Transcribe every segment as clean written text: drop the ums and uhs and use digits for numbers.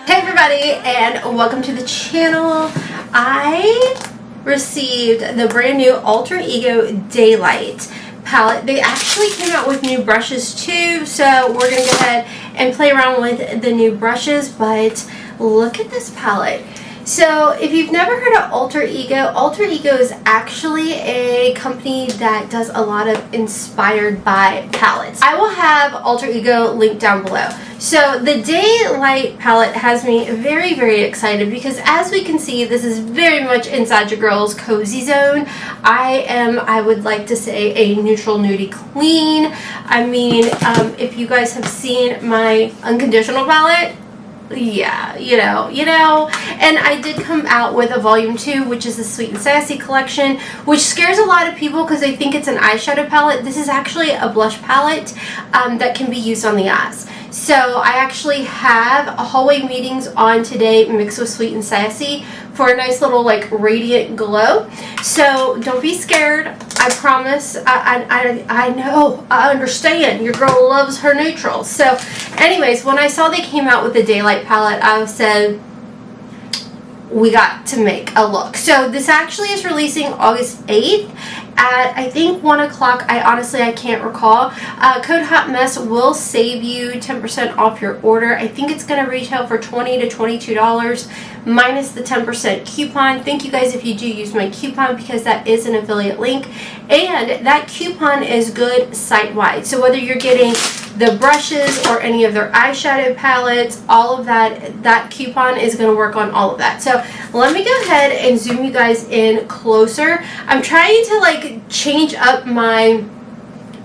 Hey everybody, and welcome to the channel. I received the brand new Alter Ego Daylight palette. They actually came out with new brushes too, so we're going to go ahead and play around with the new brushes, but look at this palette. So if you've never heard of Alter Ego is actually a company that does a lot of inspired by palettes. I will have Alter Ego linked down below. So the Daylight palette has me very, very excited because as we can see, this is very much inside your girl's cozy zone. I would like to say a neutral nudie queen. I mean, if you guys have seen my Unconditional palette, yeah, you know, and I did come out with a volume 2, which is the Sweet and Sassy collection, which scares a lot of people because they think it's an eyeshadow palette. This is actually a blush palette that can be used on the eyes. So I actually have a hallway meetings on today mixed with Sweet and Sassy for a nice little like radiant glow. So don't be scared. I promise. I know. I understand. Your girl loves her neutrals. So anyways, when I saw they came out with the Daylight palette, I said, we got to make a look. So this actually is releasing August 8th at I think 1 o'clock. I can't recall. Code Hotmess will save you 10% off your order. I think it's going to retail for $20 to $22 minus the 10% coupon. Thank you guys if you do use my coupon because that is an affiliate link, and that coupon is good site-wide. So whether you're getting the brushes or any of their eyeshadow palettes, all of that coupon is going to work on all of that. So let me go ahead and zoom you guys in closer. I'm trying to like change up my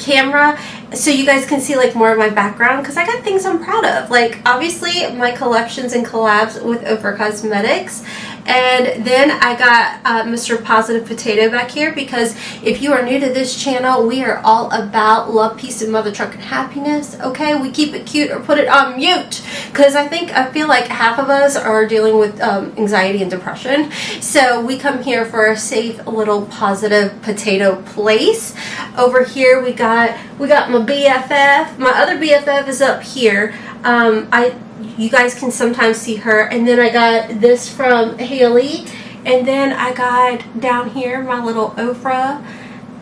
camera so you guys can see like more of my background because I got things I'm proud of. Like obviously my collections and collabs with OFRA Cosmetics. And then I got Mr. Positive Potato back here because if you are new to this channel, we are all about love, peace, and mother truck and happiness. Okay, we keep it cute or put it on mute because I feel like half of us are dealing with anxiety and depression. So we come here for a safe little positive potato place. Over here we got my BFF. My other BFF is up here. You guys can sometimes see her, and then I got this from Haley, and then I got down here my little OFRA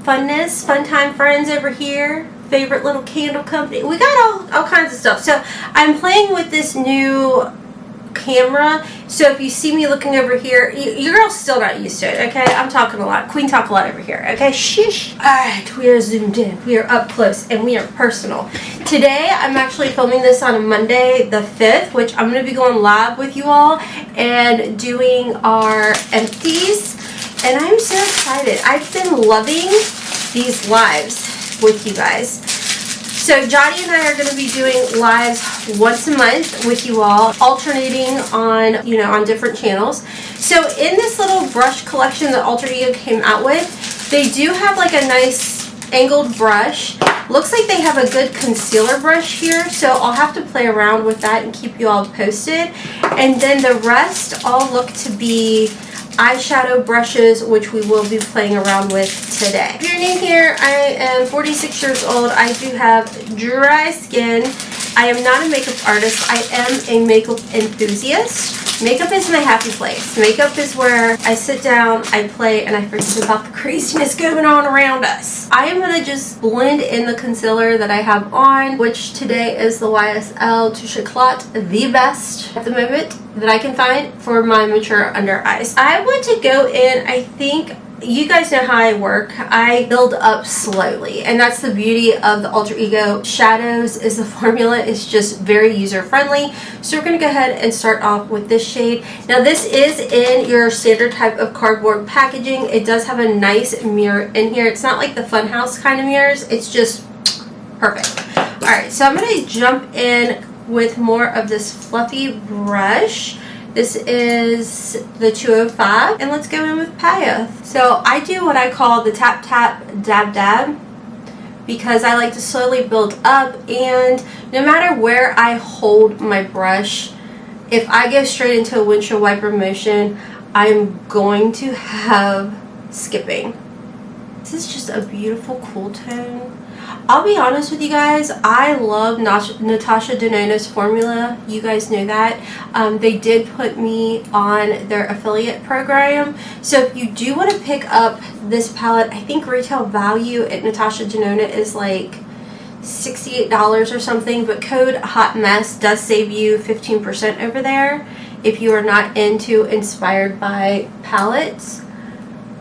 funness, fun time friends over here, favorite little candle company. We got all kinds of stuff. So I'm playing with this new camera, so if you see me looking over here, your girl's still not used to it, okay? I'm talking a lot. Queen talk a lot over here, okay? Shh. Alright, we are zoomed in. We are up close, and we are personal. Today, I'm actually filming this on a Monday, the 5th, which I'm going to be going live with you all and doing our empties, and I'm so excited. I've been loving these lives with you guys. So Jody and I are going to be doing lives once a month with you all, alternating on, on different channels. So in this little brush collection that Alter Ego came out with, they do have like a nice angled brush. Looks like they have a good concealer brush here, so I'll have to play around with that and keep you all posted. And then the rest all look to be eyeshadow brushes, which we will be playing around with today. If you're new here, I am 46 years old. I do have dry skin. I am not a makeup artist. I am a makeup enthusiast. Makeup is my happy place. Makeup is where I sit down, I play, and I forget about the craziness going on around us. I am going to just blend in the concealer that I have on, which today is the YSL Touche Éclat, the best at the moment that I can find for my mature under eyes. I want to go in, I think, you guys know how I work. I build up slowly, and that's the beauty of the Alter Ego shadows, is the formula is just very user friendly. So we're going to go ahead and start off with this shade. Now this is in your standard type of cardboard packaging. It does have a nice mirror in here. It's not like the Funhouse kind of mirrors. It's just perfect. Alright, so I'm going to jump in with more of this fluffy brush. This is the 205, and let's go in with Pyeth. So I do what I call the tap tap dab dab because I like to slowly build up, and no matter where I hold my brush, if I go straight into a windshield wiper motion, I'm going to have skipping. This is just a beautiful cool tone. I'll be honest with you guys, I love Natasha Denona's formula. You guys know that. They did put me on their affiliate program. So if you do want to pick up this palette, I think retail value at Natasha Denona is like $68 or something, but code HOTMESS does save you 15% over there if you are not into inspired by palettes.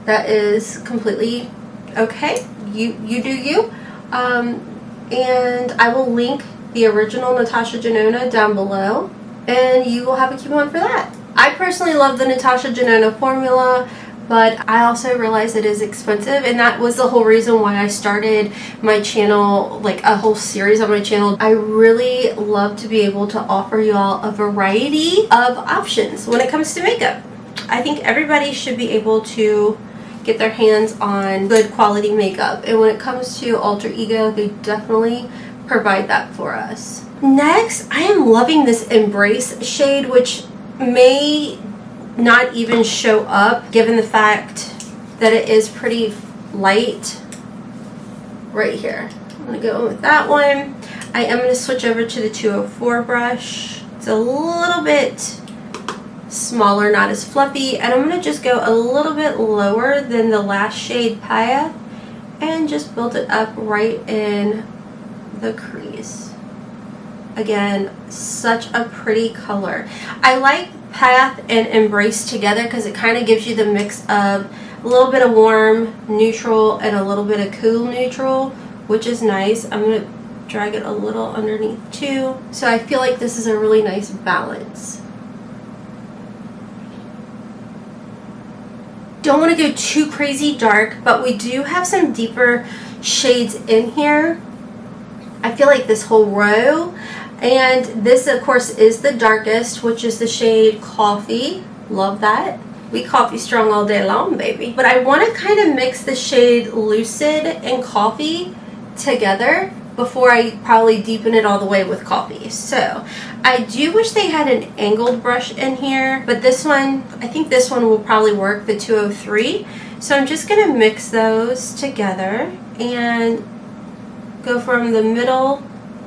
That is completely okay. You do you. And I will link the original Natasha Denona down below, and you will have a coupon for that. I personally love the Natasha Denona formula, but I also realize it is expensive, and that was the whole reason why I started my channel, like a whole series on my channel. I really love to be able to offer you all a variety of options when it comes to makeup. I think everybody should be able to get their hands on good quality makeup, and when it comes to Alter Ego, they definitely provide that for us. Next, I am loving this Embrace shade, which may not even show up given the fact that it is pretty light right here. I'm going to go with that one. I am going to switch over to the 204 brush. It's a little bit smaller, not as fluffy, and I'm going to just go a little bit lower than the last shade, Paya, and just build it up right in the crease. Again, such a pretty color. I like Path and Embrace together because it kind of gives you the mix of a little bit of warm neutral and a little bit of cool neutral, which is nice. I'm going to drag it a little underneath too, so I feel like this is a really nice balance. Don't want to go too crazy dark, but we do have some deeper shades in here. I feel like this whole row, and this of course is the darkest, which is the shade Coffee. Love that. We coffee strong all day long, baby. But I want to kind of mix the shade Lucid and Coffee together before I probably deepen it all the way with Coffee. So I do wish they had an angled brush in here, but this one, I think this one will probably work, the 203. So I'm just going to mix those together and go from the middle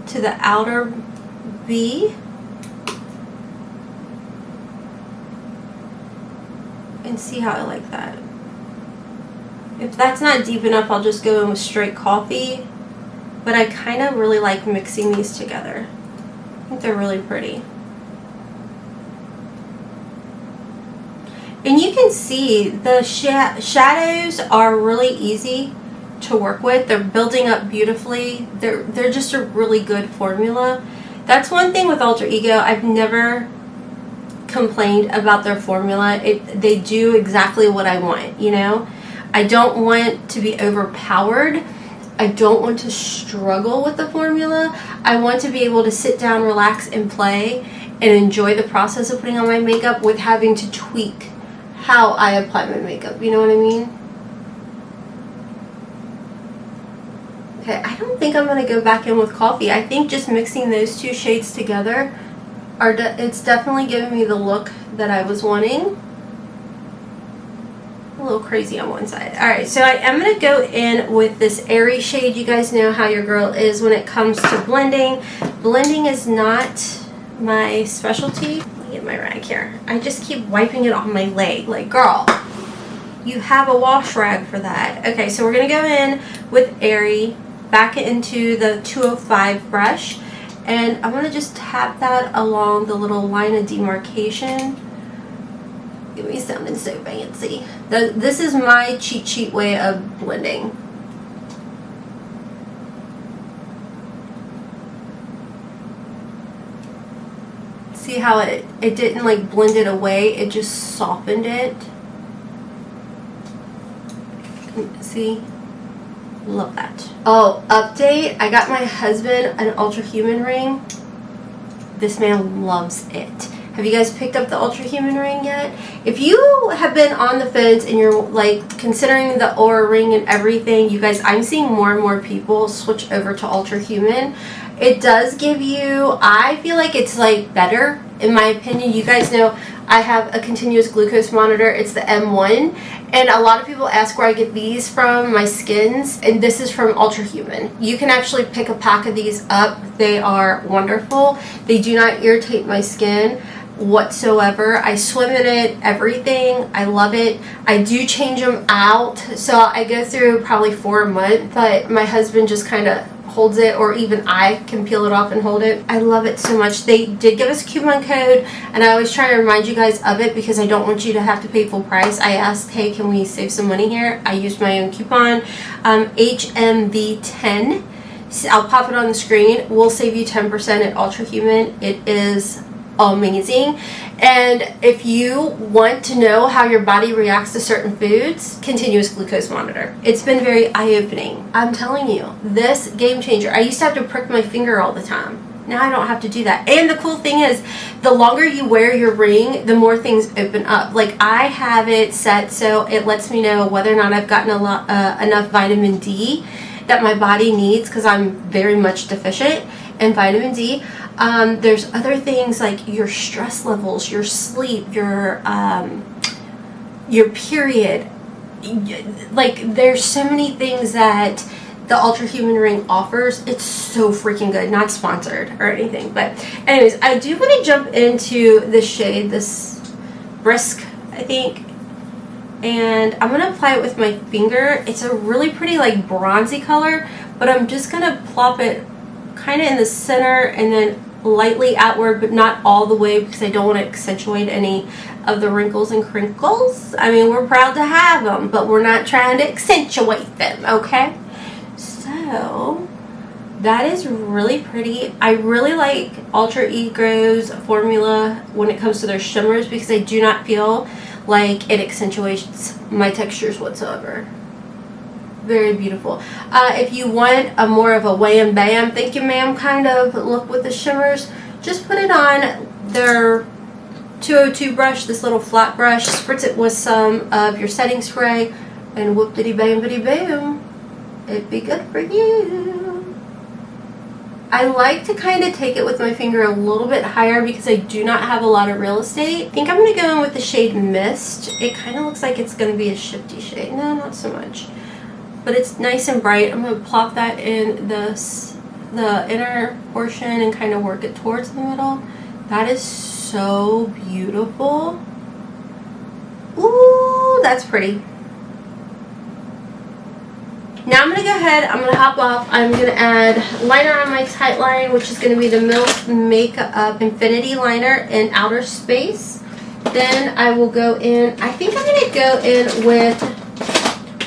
to the outer B. And see how I like that. If that's not deep enough, I'll just go in with straight Coffee. But I kind of really like mixing these together. I think they're really pretty. And you can see the shadows are really easy to work with. They're building up beautifully. They're just a really good formula. That's one thing with Alter Ego. I've never complained about their formula. They do exactly what I want, you know? I don't want to be overpowered. I don't want to struggle with the formula. I want to be able to sit down, relax, and play and enjoy the process of putting on my makeup with having to tweak how I apply my makeup. You know what I mean? Okay, I don't think I'm going to go back in with Coffee. I think just mixing those two shades together, it's definitely giving me the look that I was wanting. A little crazy on one side. Alright, so I am going to go in with this airy shade. You guys know how your girl is when it comes to blending. Blending is not my specialty. Let me get my rag here. I just keep wiping it on my leg. Like, girl, you have a wash rag for that. Okay, so we're going to go in with airy, back into the 205 brush, and I'm going to just tap that along the little line of demarcation. Get me sounding so fancy. This is my cheat sheet way of blending. See how it didn't like blend it away, it just softened it. See? Love that. Oh, update. I got my husband an Ultra Human ring. This man loves it. Have you guys picked up the Ultra Human ring yet? If you have been on the fence and you're like considering the Aura ring and everything, you guys, I'm seeing more and more people switch over to Ultra Human. It does give you, I feel like it's like better in my opinion. You guys know I have a continuous glucose monitor. It's the M1, and a lot of people ask where I get these from, my Skins, and this is from Ultra Human. You can actually pick a pack of these up. They are wonderful. They do not irritate my skin whatsoever. I swim in it, everything. I love it. I do change them out, so I go through probably 4 a month, but my husband just kind of holds it, or even I can peel it off and hold it. I love it so much. They did give us a coupon code, and I always try to remind you guys of it because I don't want you to have to pay full price. I asked, hey, can we save some money here? I used my own coupon, HMV10. I'll pop it on the screen. We'll save you 10% at Ultra Human. It is amazing. And if you want to know how your body reacts to certain foods, continuous glucose monitor. It's been very eye-opening. I'm telling you, this game changer. I used to have to prick my finger all the time. Now I don't have to do that. And the cool thing is, the longer you wear your ring, the more things open up. Like, I have it set so it lets me know whether or not I've gotten enough vitamin D that my body needs, because I'm very much deficient in vitamin D. There's other things like your stress levels, your sleep, your period. Like, there's so many things that the Ultra Human ring offers. It's so freaking good. Not sponsored or anything, but anyways, I do want to jump into this shade, this Brisk, I think, and I'm gonna apply it with my finger. It's a really pretty, like, bronzy color, but I'm just gonna plop it kind of in the center and then lightly outward, but not all the way, because I don't want to accentuate any of the wrinkles and crinkles. I mean, we're proud to have them, but we're not trying to accentuate them, okay? So that is really pretty. I really like Ultra Ego's formula when it comes to their shimmers, because I do not feel like it accentuates my textures whatsoever. Very beautiful. If you want a more of a wham bam, thank you ma'am kind of look with the shimmers, just put it on their 202 brush, this little flat brush, spritz it with some of your setting spray, and whoop diddy bam bitty boom, it'd be good for you. I like to kind of take it with my finger a little bit higher because I do not have a lot of real estate. I think I'm going to go in with the shade Mist. It kind of looks like it's going to be a shifty shade. No, not so much. But it's nice and bright. I'm going to plop that in the inner portion and kind of work it towards the middle. That is so beautiful. Ooh, that's pretty. Now I'm going to go ahead, I'm going to hop off. I'm going to add liner on my tight line, which is going to be the Milk Makeup Infinity Liner in Outer Space. Then I will go in, I think I'm going to go in with,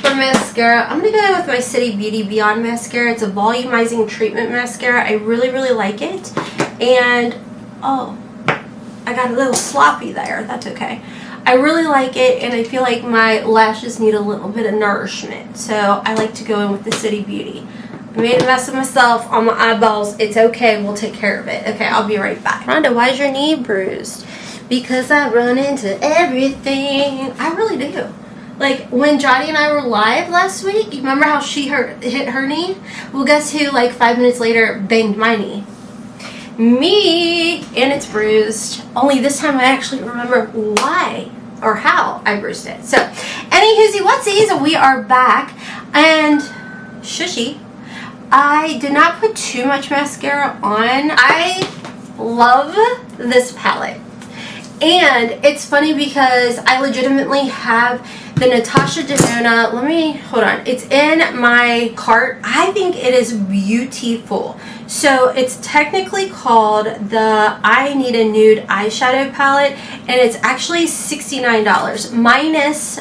for mascara, I'm going to go with my City Beauty Beyond mascara. It's a volumizing treatment mascara. I really, really like it. And, oh, I got a little sloppy there. That's okay. I really like it, and I feel like my lashes need a little bit of nourishment. So I like to go in with the City Beauty. I made a mess of myself on my eyeballs. It's okay. We'll take care of it. Okay, I'll be right back. Rhonda, why is your knee bruised? Because I run into everything. I really do. Like, when Johnny and I were live last week, you remember how she hit her knee? Well, guess who, like, 5 minutes later, banged my knee? Me. And it's bruised. Only this time I actually remember why or how I bruised it. So, any whoosie whatsies, we are back. And, shushy, I did not put too much mascara on. I love this palette. And it's funny because I legitimately have the Natasha Denona. Let me, hold on. It's in my cart. I think it is beautiful. So it's technically called the I Need a Nude Eyeshadow Palette. And it's actually $69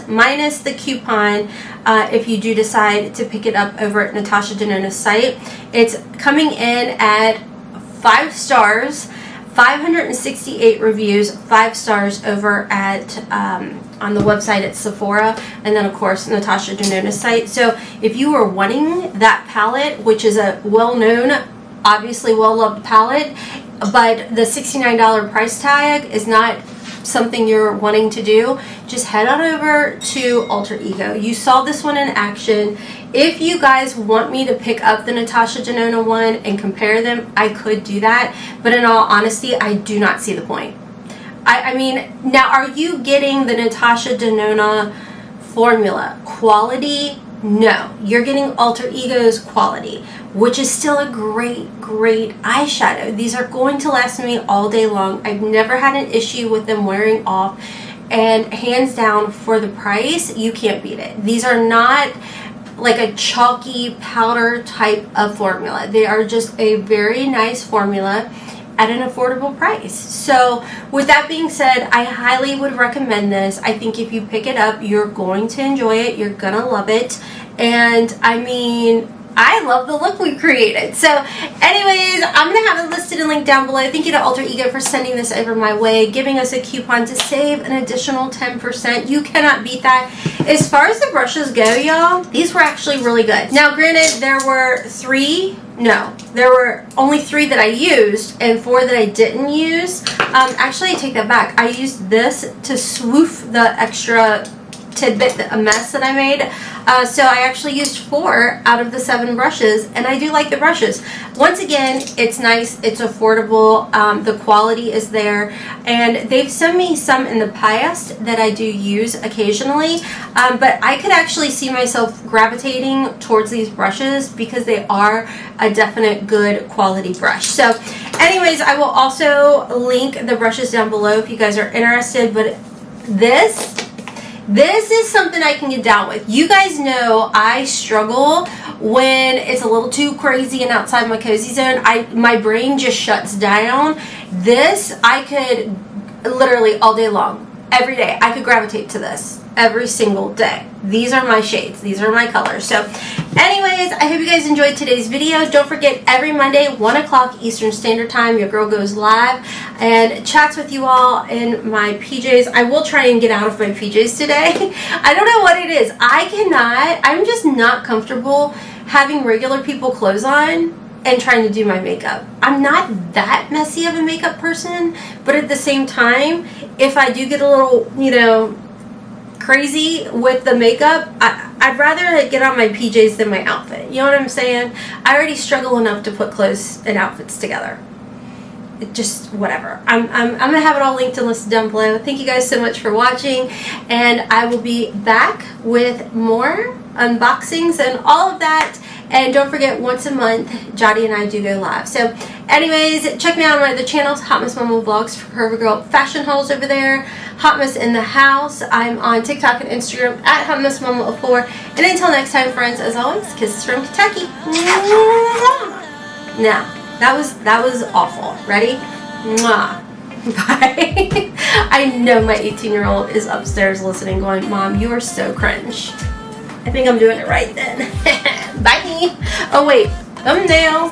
minus the coupon if you do decide to pick it up over at Natasha Denona's site. It's coming in at 5 stars. 568 reviews, 5 stars over at on the website at Sephora, and then of course Natasha Denona's site. So if you are wanting that palette, which is a well-known, obviously well-loved palette, but the $69 price tag is not something you're wanting to do, just head on over to Ultra Ego. You saw this one in action. If you guys want me to pick up the Natasha Denona one and compare them, I could do that, but in all honesty, I do not see the point. I mean, now are you getting the Natasha Denona formula quality? No, you're getting Alter Ego's quality, which is still a great eyeshadow. These are going to last me all day long. I've never had an issue with them wearing off, and hands down, for the price, you can't beat it. These are not like a chalky powder type of formula. They are just a very nice formula at an affordable price. So with that being said, I highly would recommend this. I think if you pick it up, you're going to enjoy it. You're gonna love it. And I mean, I love the look we created. So anyways, I'm going to have it listed and linked down below. Thank you to Alter Ego for sending this over my way, giving us a coupon to save an additional 10%. You cannot beat that. As far as the brushes go, y'all, these were actually really good. Now, granted, there were only 3 that I used and 4 that I didn't use. Actually, I take that back. I used this to swoosh the extra tidbit, a mess that I made. So I actually used 4 out of the 7 brushes, and I do like the brushes. Once again, it's nice, it's affordable, the quality is there, and they've sent me some in the past that I do use occasionally, but I could actually see myself gravitating towards these brushes because they are a definite good quality brush. So anyways, I will also link the brushes down below if you guys are interested, but this is something I can get down with. You guys know I struggle when it's a little too crazy and outside my cozy zone. My brain just shuts down. This, I could literally all day long, every day, I could gravitate to this every single day. These are my shades. These are my colors. So anyways, I hope you guys enjoyed today's video. Don't forget, every Monday, 1 o'clock Eastern Standard Time, your girl goes live and chats with you all in my PJs. I will try and get out of my PJs today. I don't know what it is. I'm just not comfortable having regular people clothes on and trying to do my makeup. I'm not that messy of a makeup person, but at the same time, if I do get a little, crazy with the makeup, I'd rather get on my PJs than my outfit. You know what I'm saying? I already struggle enough to put clothes and outfits together. It just, whatever. I'm gonna have it all linked and listed down below. Thank you guys so much for watching, and I will be back with more unboxings and all of that. And don't forget, once a month, Jody and I do go live. So anyways, check me out on my other channels, Hotmess Momma Vlogs for Curvy Girl Fashion Hauls over there, Hotmess in the House. I'm on TikTok and Instagram at Hotmess Momma 4. And until next time, friends, as always, kisses from Kentucky. Now, that was awful. Ready? Mwah. Bye. I know my 18-year-old is upstairs listening going, Mom, you are so cringe. I think I'm doing it right then. Bye. Oh wait, thumbnail.